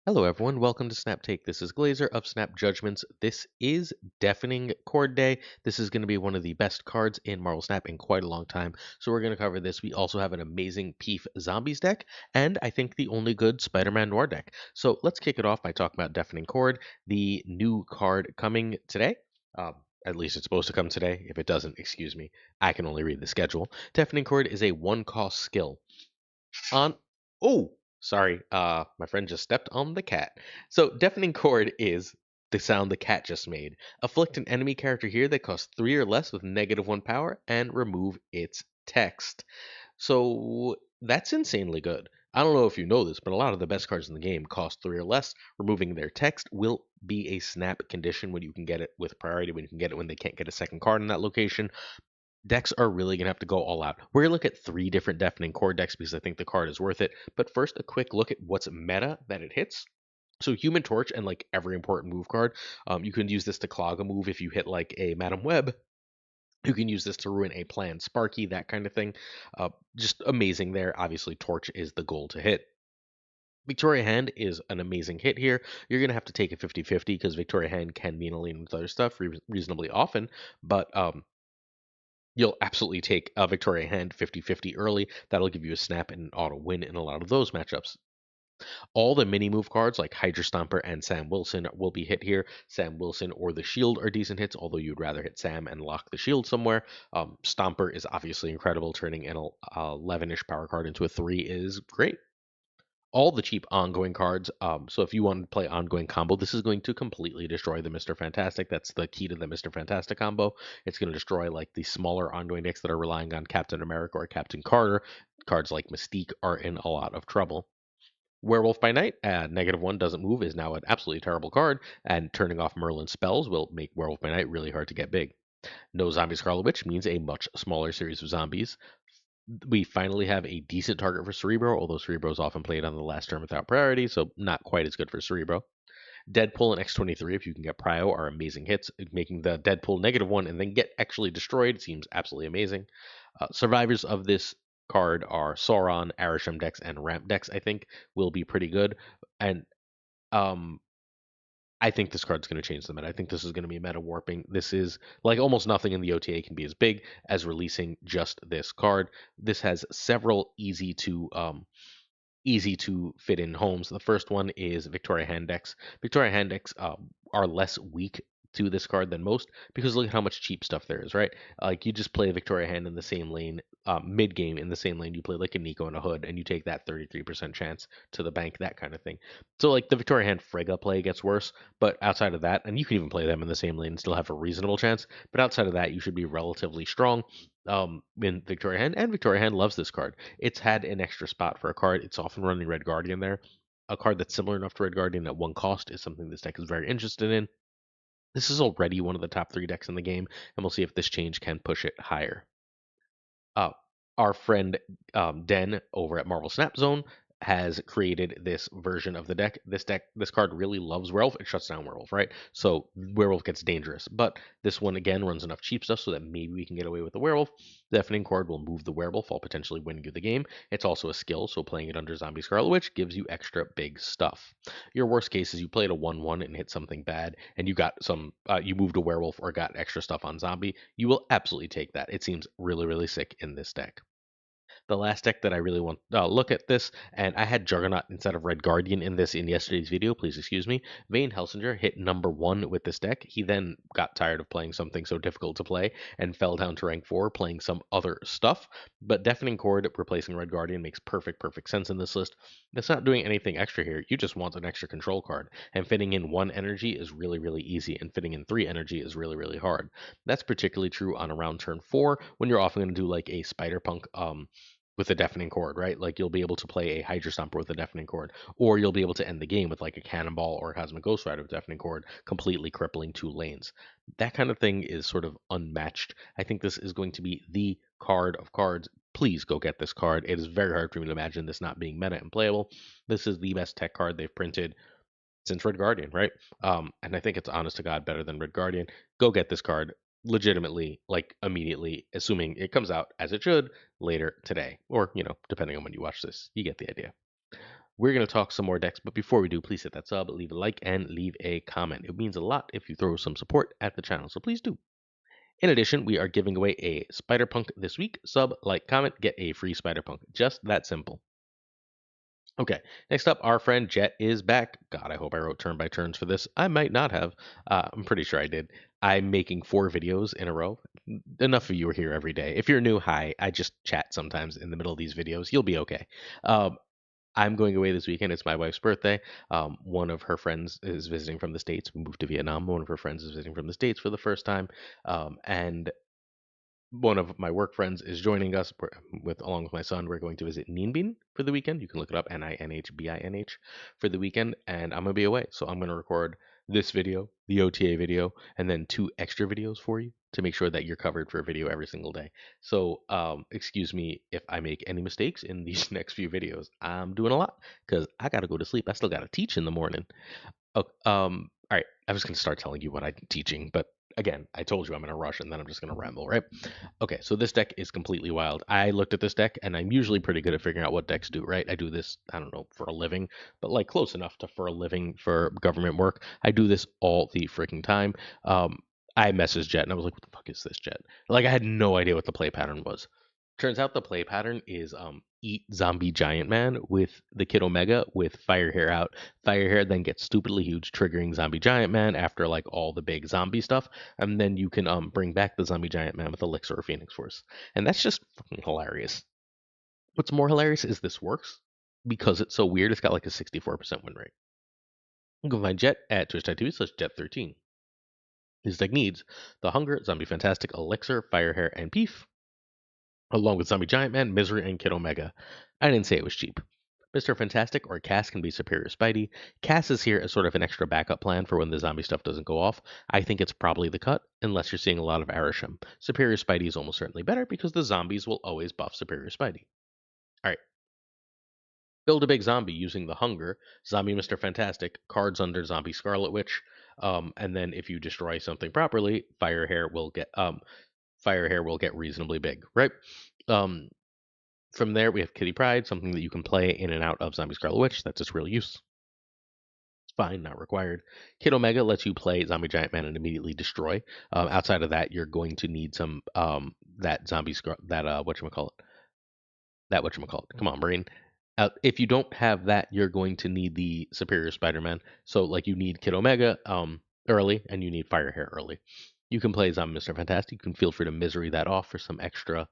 Hello, everyone. Welcome to Snap Take. This is Glazer of Snap Judgments. This is Deafening Chord Day. This is going to be one of the best cards in Marvel Snap in quite a long time. So we're going to cover this. We also have an amazing Peef Zombies deck, and I think the only good Spider-Man Noir deck. So let's kick it off by talking about Deafening Chord, the new card coming today. At least it's supposed to come today. If it doesn't, excuse me. I can only read the schedule. Deafening Chord is a one-cost skill. On oh, sorry, my friend just stepped on the cat. So deafening chord is the sound the cat just made. Afflict an enemy character here that costs 3 or less with -1 power and remove its text. So that's insanely good. I don't know if you know this, but a lot of the best cards in the game cost 3 or less. Removing their text will be a snap condition when you can get it with priority, when you can get it when they can't get a second card in that location. Decks are really going to have to go all out. We're going to look at 3 different Deafening Chord decks because I think the card is worth it. But first, a quick look at what's meta that it hits. So Human Torch and like every important move card, you can use this to clog a move if you hit like a Madam Web. You can use this to ruin a plan, Sparky, that kind of thing. Just amazing there. Obviously, Torch is the goal to hit. Victoria Hand is an amazing hit here. You're going to have to take a 50-50 because Victoria Hand can mean a lean with other stuff reasonably often. But you'll absolutely take a Victoria Hand 50-50 early. That'll give you a snap and an auto win in a lot of those matchups. All the mini move cards like Hydra Stomper and Sam Wilson will be hit here. Sam Wilson or the Shield are decent hits, although you'd rather hit Sam and lock the Shield somewhere. Stomper is obviously incredible. Turning an 11-ish power card into a 3 is great. All the cheap ongoing cards. So if you want to play ongoing combo, this is going to completely destroy the Mr. Fantastic. That's the key to the Mr. Fantastic combo. It's going to destroy like the smaller ongoing decks that are relying on Captain America or Captain Carter. Cards like Mystique are in a lot of trouble. Werewolf by Night, -1 doesn't move, is now an absolutely terrible card, and turning off Merlin's spells will make Werewolf by Night really hard to get big. No Zombie Scarlet Witch means a much smaller series of zombies. We finally have a decent target for Cerebro, although Cerebro is often played on the last turn without priority, so not quite as good for Cerebro. Deadpool and X-23, if you can get Prio, are amazing hits. Making the Deadpool -1 and then get actually destroyed seems absolutely amazing. Survivors of this card are Sauron, Arishem decks, and Ramp decks, I think, will be pretty good. And um, I think this card's going to change the meta. I think this is going to be meta warping. This is like almost nothing in the OTA can be as big as releasing just this card. This has several easy to fit in homes. The first one is Victoria Hand decks. Victoria Hand decks are less weak to this card than most because look at how much cheap stuff there is, right? Like you just play Victoria Hand in the same lane, mid game in the same lane. You play like a Nico and a Hood, and you take that 33% chance to the bank, that kind of thing. So like the Victoria Hand Frigga play gets worse, but outside of that, and you can even play them in the same lane and still have a reasonable chance. But outside of that, you should be relatively strong in Victoria Hand, and Victoria Hand loves this card. It's had an extra spot for a card. It's often running Red Guardian there. A card that's similar enough to Red Guardian at 1 cost is something this deck is very interested in. This is already one of the top 3 decks in the game, and we'll see if this change can push it higher. Uh, our friend Den over at Marvel Snap Zone has created this version of the deck. This card really loves Werewolf. It shuts down Werewolf, right? So Werewolf gets dangerous. But this one again runs enough cheap stuff so that maybe we can get away with the Werewolf. Deafening Chord will move the Werewolf while potentially winning you the game. It's also a skill, so playing it under Zombie Scarlet Witch gives you extra big stuff. Your worst case is you played a 1/1 and hit something bad, and you got you moved a Werewolf or got extra stuff on Zombie. You will absolutely take that. It seems really, really sick in this deck. The last deck that I really want look at this, and I had Juggernaut instead of Red Guardian in this in yesterday's video, please excuse me. Vayne Helsinger hit #1 with this deck. He then got tired of playing something so difficult to play and fell down to rank 4 playing some other stuff. But Deafening Chord replacing Red Guardian makes perfect sense in this list. It's not doing anything extra here. You just want an extra control card, and fitting in 1 energy is really easy, and fitting in 3 energy is really hard. That's particularly true on around turn 4 when you're often going to do like a Spider Punk with a deafening chord, right? Like you'll be able to play a Hydra Stomper with a deafening chord, or you'll be able to end the game with like a Cannonball or a Cosmic Ghost Rider with deafening chord, completely crippling 2 lanes. That kind of thing is sort of unmatched. I think this is going to be the card of cards. Please go get this card. It is very hard for me to imagine this not being meta and playable. This is the best tech card they've printed since Red Guardian, right? And I think it's honest to God better than Red Guardian. Go get this card legitimately, like immediately, assuming it comes out as it should later today, or depending on when you watch this, you get the idea. We're going to talk some more decks, but before we do, please hit that sub, leave a like, and leave a comment. It means a lot if you throw some support at the channel, so please do. In addition, we are giving away a Spider-Punk this week. Sub, like, comment, get a free Spider-Punk. Just that simple. Okay, next up, our friend Jet is back. God, I hope I wrote turn by turns for this. I might not have. I'm pretty sure I did. I'm making 4 videos in a row. Enough of you are here every day. If you're new, hi. I just chat sometimes in the middle of these videos. You'll be okay. I'm going away this weekend. It's my wife's birthday. One of her friends is visiting from the States. We moved to Vietnam. One of her friends is visiting from the States for the first time. And one of my work friends is joining us with along with my son. We're going to visit Ninh Binh for the weekend. You can look it up, Ninhbinh, for the weekend, and I'm gonna be away. So I'm gonna record this video, the OTA video, and then 2 extra videos for you to make sure that you're covered for a video every single day. So excuse me if I make any mistakes in these next few videos. I'm doing a lot because I gotta go to sleep. I still gotta teach in the morning. Oh, all right. I was going to start telling you what I'm teaching, but again, I told you I'm in a rush and then I'm just going to ramble, right? Okay, so this deck is completely wild. I looked at this deck and I'm usually pretty good at figuring out what decks do, right? I do this, I don't know, for a living, but like close enough to for a living for government work. I do this all the freaking time. I messaged Jet and I was like, what the fuck is this, Jet? Like, I had no idea what the play pattern was. Turns out the play pattern is eat zombie giant man with the Kid Omega with fire hair out. Fire hair then gets stupidly huge, triggering zombie giant man after like all the big zombie stuff, and then you can bring back the zombie giant man with Elixir or Phoenix Force, and that's just fucking hilarious. What's more hilarious is this works because it's so weird. It's got like a 64% win rate. You can find Jet at twitch.tv/Jet13. His deck needs the Hunger, Zombie Fantastic, Elixir, Fire Hair, and Peef, along with Zombie Giant Man, Misery, and Kid Omega. I didn't say it was cheap. Mr. Fantastic or Cass can be Superior Spidey. Cass is here as sort of an extra backup plan for when the zombie stuff doesn't go off. I think it's probably the cut, unless you're seeing a lot of Arisham. Superior Spidey is almost certainly better because the zombies will always buff Superior Spidey. Alright. Build a big zombie using the Hunger, Zombie Mr. Fantastic, cards under Zombie Scarlet Witch, and then if you destroy something properly, Fire Hair will get reasonably big, right? Um, From there, we have Kitty Pryde, something that you can play in and out of Zombie Scarlet Witch. That's its real use. It's fine, not required. Kid Omega lets you play Zombie Giant Man and immediately destroy. Outside of that, you're going to need some that zombie that whatchamacallit. That whatchamacallit. Come on, Marine. If you don't have that, you're going to need the Superior Spider-Man. So like you need Kid Omega early, and you need Fire Hair early. You can play Zombie Mr. Fantastic. You can feel free to Misery that off for some extra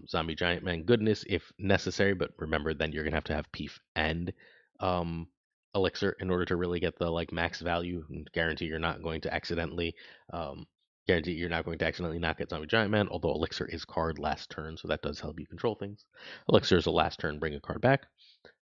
Zombie Giant Man goodness if necessary. But remember, then you're gonna have to have Peef and um, Elixir in order to really get the like max value and guarantee you're not going to accidentally not get Zombie Giant Man. Although Elixir is card last turn, so that does help you control things. Elixir is a last turn, bring a card back.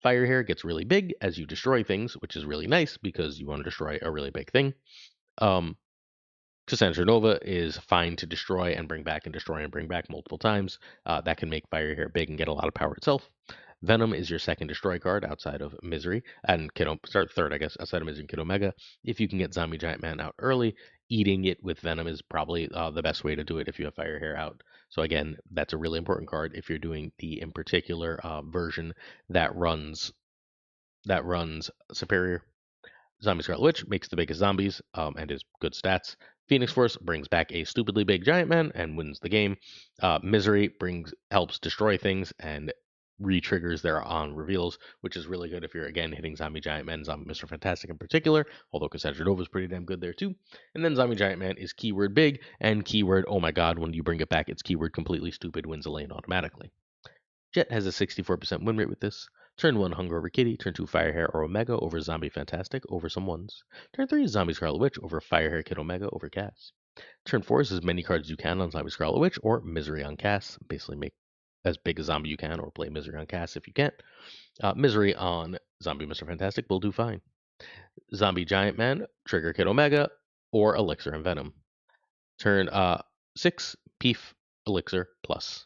Fire Hair gets really big as you destroy things, which is really nice because you want to destroy a really big thing. Cassandra Nova is fine to destroy and bring back and destroy and bring back multiple times. That can make Fire Hair big and get a lot of power itself. Venom is your second destroy card outside of Misery, and third, I guess, outside of Misery and Kid Omega. If you can get Zombie Giant Man out early, eating it with Venom is probably the best way to do it if you have Fire Hair out. So again, that's a really important card if you're doing the in particular version that runs Superior. Zombie Scarlet Witch makes the biggest zombies and is good stats. Phoenix Force brings back a stupidly big giant man and wins the game. Misery helps destroy things and re-triggers their on reveals, which is really good if you're again hitting Zombie Giant Man, Zombie Mr. Fantastic in particular, although Cassandra Nova is pretty damn good there too. And then Zombie Giant Man is keyword big and keyword, oh my god, when you bring it back, it's keyword completely stupid, wins a lane automatically. Jet has a 64% win rate with this. Turn 1 Hunger over Kitty, turn 2 Firehair or Omega over Zombie Fantastic over some ones. Turn 3 Zombie Scarlet Witch over Firehair Kid Omega over Cass. Turn 4 is as many cards as you can on Zombie Scarlet Witch or Misery on Cass. Basically make as big a zombie you can or play Misery on Cass if you can't. Misery on Zombie Mr. Fantastic will do fine. Zombie Giant Man, trigger Kid Omega, or Elixir and Venom. Turn 6 Peef Elixir plus.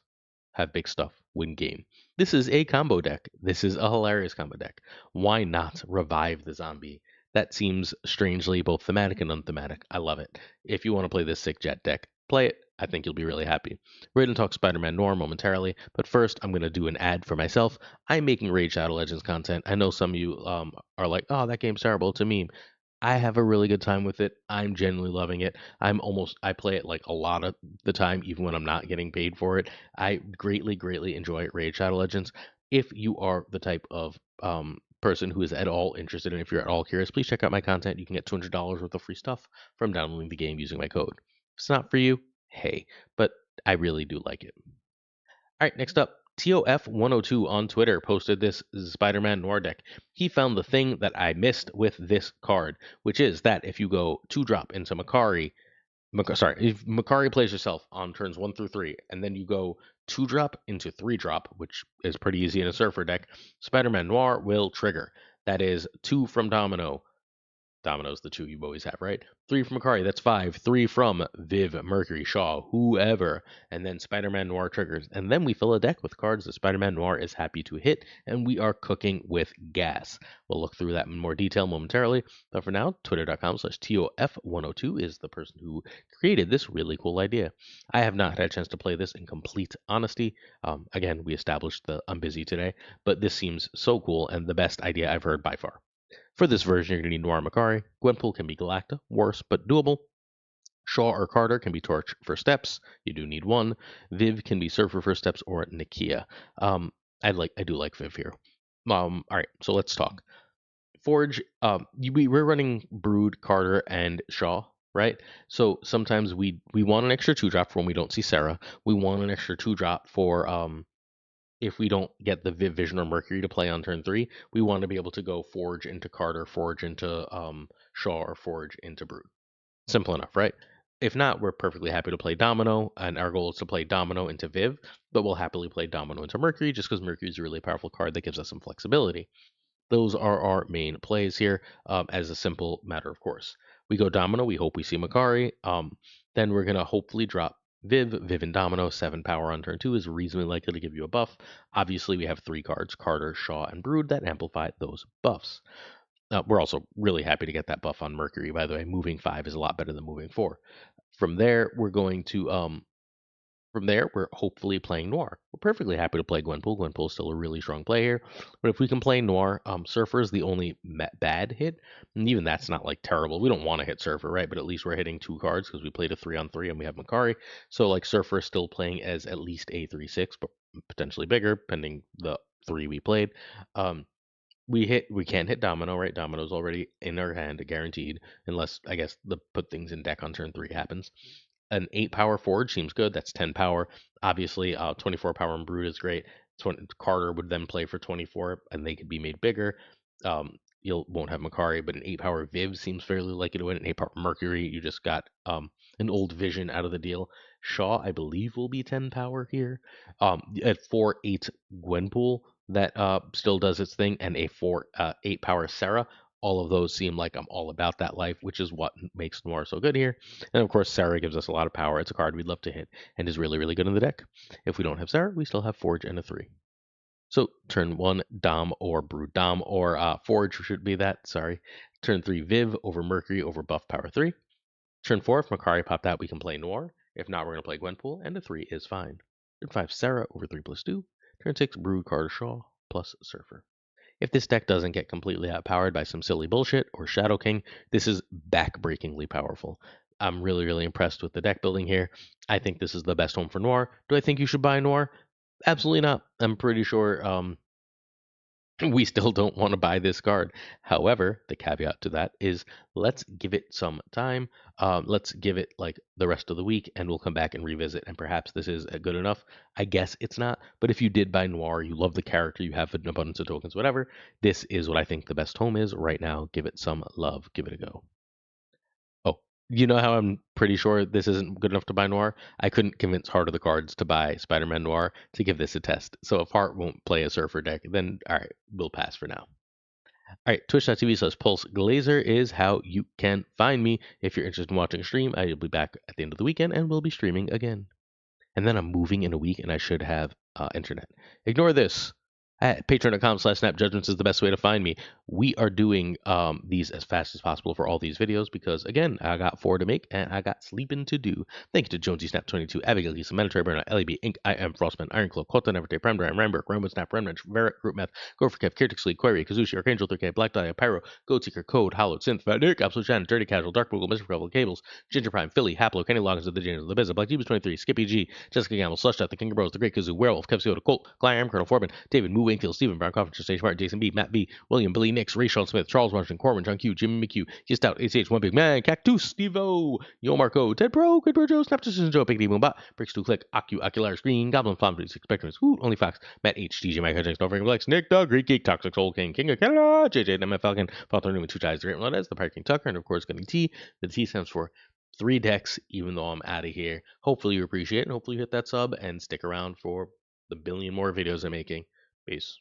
Have big stuff, win game. This is a combo deck. This is a hilarious combo deck. Why not revive the zombie? That seems strangely both thematic and unthematic. I love it. If you want to play this sick Jet deck, play it. I think you'll be really happy. We're going to talk Spider-Man Noir momentarily, but first I'm going to do an ad for myself. I'm making Raid Shadow Legends content. I know some of you are like, oh, that game's terrible. It's a meme. I have a really good time with it. I'm genuinely loving it. I play it like a lot of the time, even when I'm not getting paid for it. I greatly, greatly enjoy Raid Shadow Legends. If you are the type of person who is at all interested, and if you're at all curious, please check out my content. You can get $200 worth of free stuff from downloading the game using my code. If it's not for you, hey, but I really do like it. All right, next up, TOF102 on Twitter posted this Spider-Man Noir deck. He found the thing that I missed with this card, which is that if you go 2-drop into Makari, if Makari plays yourself on turns 1 through 3, and then you go 2-drop into 3-drop, which is pretty easy in a Surfer deck, Spider-Man Noir will trigger. That is 2 from Domino, Domino's the 2 you always have, right? 3 from Akari, that's 5. 3 from Viv, Mercury, Shaw, whoever. And then Spider Man Noir triggers. And then we fill a deck with cards that Spider Man Noir is happy to hit, and we are cooking with gas. We'll look through that in more detail momentarily. But for now, twitter.com/TOF102 is the person who created this really cool idea. I have not had a chance to play this in complete honesty. Again, we established the I'm busy today, but this seems so cool and the best idea I've heard by far. For this version, you're going to need Noir Makari. Gwenpool can be Galacta, worse but doable. Shaw or Carter can be Torch for steps. You do need one. Viv can be Surfer for steps or Nakia. I do like Viv here. All right, so let's talk. Forge. We're running Brood, Carter, and Shaw, right? So sometimes we want an extra 2-drop for when we don't see Sarah. We want an extra 2-drop for if we don't get the Viv Vision or Mercury to play on turn 3, we want to be able to go Forge into Carter, Forge into Shaw, or Forge into Brood. Simple enough, right? If not, we're perfectly happy to play Domino, and our goal is to play Domino into Viv, but we'll happily play Domino into Mercury just because Mercury is a really powerful card that gives us some flexibility. Those are our main plays here, as a simple matter of course. We go Domino, we hope we see Makari. Then we're going to hopefully drop Viv and Domino. 7 power on turn 2 is reasonably likely to give you a buff. Obviously, we have 3 cards, Carter, Shaw, and Brood, that amplify those buffs. We're also really happy to get that buff on Mercury, by the way. Moving 5 is a lot better than moving 4. From there, we're hopefully playing Noir. We're perfectly happy to play Gwenpool. Gwenpool is still a really strong play here. But if we can play Noir, Surfer is the only bad hit. And even that's not like terrible. We don't want to hit Surfer, right? But at least we're hitting 2 cards because we played a 3-on-3 and we have Makari. So like Surfer is still playing as at least a 3/6, but potentially bigger, pending the 3 we played. We can't hit Domino, right? Domino's already in our hand, guaranteed, unless I guess the put things in deck on turn 3 happens. An 8 power Forge seems good. That's 10 power. Obviously, 24 power and Brood is great. Carter would then play for 24, and they could be made bigger. You won't have Makari, but an 8 power Viv seems fairly likely to win. An 8 power Mercury, you just got an old Vision out of the deal. Shaw, I believe, will be 10 power here. At 4/8 Gwenpool, that still does its thing, and a 8 power Sarah. All of those seem like I'm all about that life, which is what makes Noir so good here. And of course, Sarah gives us a lot of power. It's a card we'd love to hit and is really, really good in the deck. If we don't have Sarah, we still have Forge and a 3. So turn 1, Dom or Brood. Dom or Forge should be that, sorry. Turn 3, Viv over Mercury over Buff Power 3. Turn 4, if Makari popped out, we can play Noir. If not, we're going to play Gwenpool, and a 3 is fine. Turn 5, Sarah over 3+2. Turn 6, Brood, Carter, Shaw, plus Surfer. If this deck doesn't get completely outpowered by some silly bullshit or Shadow King, this is backbreakingly powerful. I'm really, really impressed with the deck building here. I think this is the best home for Noir. Do I think you should buy Noir? Absolutely not. I'm pretty sure we still don't want to buy this card. However, the caveat to that is let's give it some time. Let's give it like the rest of the week and we'll come back and revisit. And perhaps this is good enough. I guess it's not. But if you did buy Noir, you love the character, you have an abundance of tokens, whatever, this is what I think the best home is right now. Give it some love. Give it a go. Oh, you know how I'm pretty sure this isn't good enough to buy Noir? I couldn't convince Heart of the Cards to buy Spider-Man Noir to give this a test. So if Heart won't play a Surfer deck, then all right, we'll pass for now. All right, twitch.tv/Pulse Glazer is how you can find me. If you're interested in watching a stream, I will be back at the end of the weekend and we'll be streaming again. And then I'm moving in a week and I should have internet. Ignore this. At patreon.com/snapjudgments is the best way to find me. We are doing these as fast as possible for all these videos because, again, I got 4 to make and I got sleeping to do. Thank you to Jonesy Snap 22, Abigail Lisa, Military Burnout, LAB, Inc., I am Frostman, Ironclaw, Colton, Everday, Prime Duran, Ramberg, Rainbow Snap, Remnant, Verret, Group Meth, Gopher Kev, Kertix Lee, Query, Kazushi, Archangel 3K, Black Dahlia, Pyro, Goat Seeker, Code, Hollowed, Synth, Fat Nick, Absolute Shannon, Dirty Casual, Dark Google, Mr. Couple, Cables, Ginger Prime, Philly, Haplo, Kenny Loggins of the James of the Biz, Black Jeeeeet13 23, Skippy G, Jessica Gamble, Slush the King of Bros, The Great Kazoo, Werewolf, Kev Seota, Colt, Glam, Colonel Forbin, David, Moo Wakefield, Stephen Brown, Coffin, Stage Smart, Jason B, Matt B, William, Billy Nix, Ray Sean Smith, Charles Washington, Corbin, John Q, Jimmy McHugh, Just Out, ACH, One Big Man, Cactus, Steve O, Yo Marco, Ted Pro, Good Bro Joe, Snap Decision Joe, Big D Moombot, Bricks 2 Click, Acu, Ocularis Green, Goblin, Flam, 36 Spectrums, Woot, Only Fox, Matt H, DJ Mike Hutchins, No Finger Flex, Nick, Doug, Greek Geek, Toxic Soul King, King of Canada, JJ, MF Falcon, Father Newman, Two Ties, The Great Melodez, The Pirate King Tucker, and of course, Gunny T. The T stands for 3 decks, even though I'm out of here. Hopefully you appreciate it, and hopefully you hit that sub and stick around for the billion more videos I'm making. Peace.